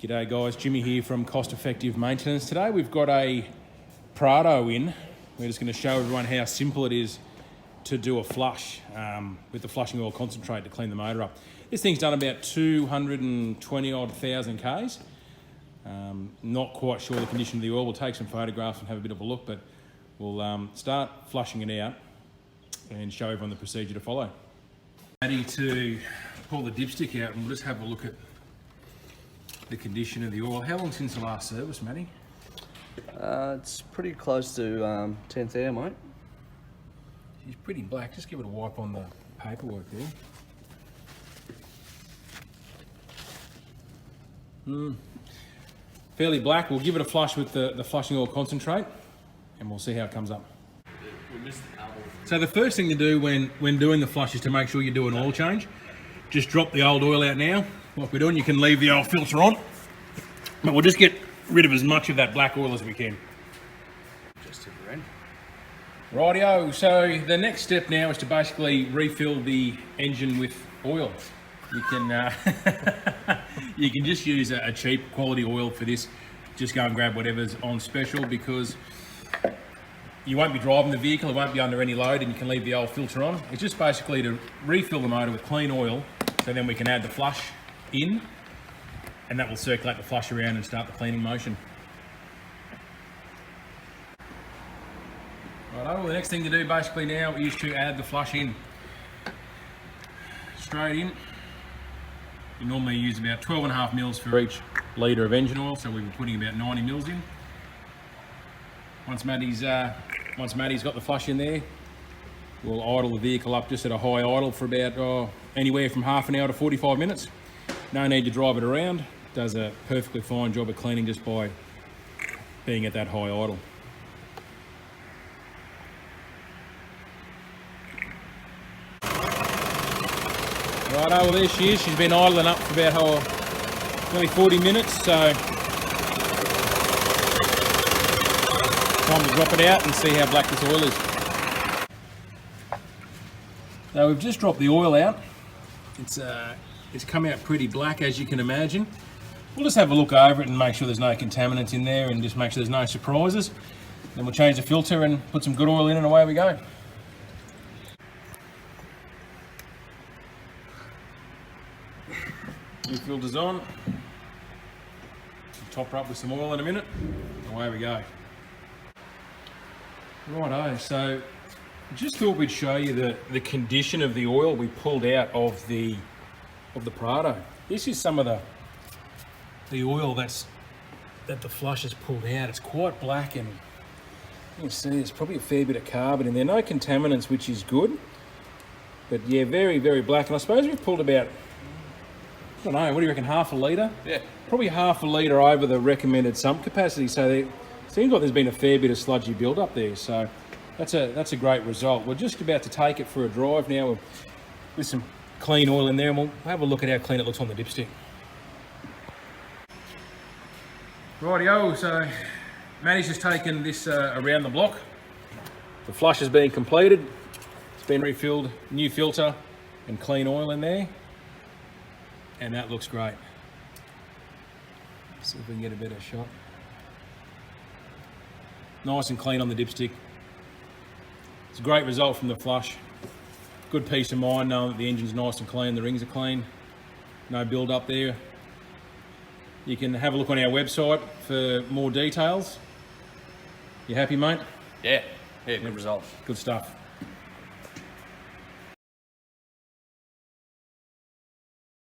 G'day guys, Jimmy here from Cost Effective Maintenance. Today we've got a Prado in. We're just going to show everyone how simple it is to do a flush with the flushing oil concentrate to clean the motor up. This thing's done about 220 odd thousand Ks. Not quite sure the condition of the oil. We'll take some photographs and have a bit of a look, but we'll start flushing it out and show everyone the procedure to follow. Ready to pull the dipstick out and we'll just have a look at the condition of the oil. How long since the last service, Matty? It's pretty close to 10th hour, mate. She's pretty black. Just give it a wipe on the paperwork there. Fairly black. We'll give it a flush with the flushing oil concentrate and we'll see how it comes up. So the first thing to do when doing the flush is to make sure you do an oil change. Just drop the old oil out now. Like we're doing, you can leave the old filter on, but we'll just get rid of as much of that black oil as we can. Just to the end. Rightio, so the next step now is to basically refill the engine with oil. You can you can just use a cheap quality oil for this. Just go and grab whatever's on special because you won't be driving the vehicle, it won't be under any load and you can leave the old filter on. It's just basically to refill the motor with clean oil so then we can add the flush in and that will circulate the flush around and start the cleaning motion. Right, well, the next thing to do basically now is to add the flush in. Straight in. You normally use about 12.5 mils for each litre of engine oil, so we'll be putting about 90 mils in. Once Matty's got the flush in there, we'll idle the vehicle up just at a high idle for about anywhere from half an hour to 45 minutes. No need to drive it around. It does a perfectly fine job of cleaning just by being at that high idle. Righto, well there she is. She's been idling up for about nearly 40 minutes, so time to drop it out and see how black this oil is. So we've just dropped the oil out. It's come out pretty black, as you can imagine. We'll just have a look over it and make sure there's no contaminants in there and just make sure there's no surprises. Then we'll change the filter and put some good oil in and away we go. New filter's on. Top her up with some oil in a minute. Away we go. Righto, so just thought we'd show you the condition of the oil we pulled out of the Prado. This is some of the oil that the flush has pulled out. It's quite black and you can see there's probably a fair bit of carbon in there. No contaminants, which is good. But yeah, very, very black. And I suppose we've pulled about, I don't know, what do you reckon, half a litre? Yeah. Probably half a litre over the recommended sump capacity. So it seems like there's been a fair bit of sludgy build up there. So that's a great result. We're just about to take it for a drive now with some clean oil in there and we'll have a look at how clean it looks on the dipstick. Rightio, so Matty's just taken this around the block. The flush has been completed. It's been refilled, new filter and clean oil in there. And that looks great. See if we can get a better shot. Nice and clean on the dipstick. It's a great result from the flush. Good peace of mind knowing that the engine's nice and clean, the rings are clean, no build up there. You can have a look on our website for more details. You happy, mate? Yeah, good result. Good stuff.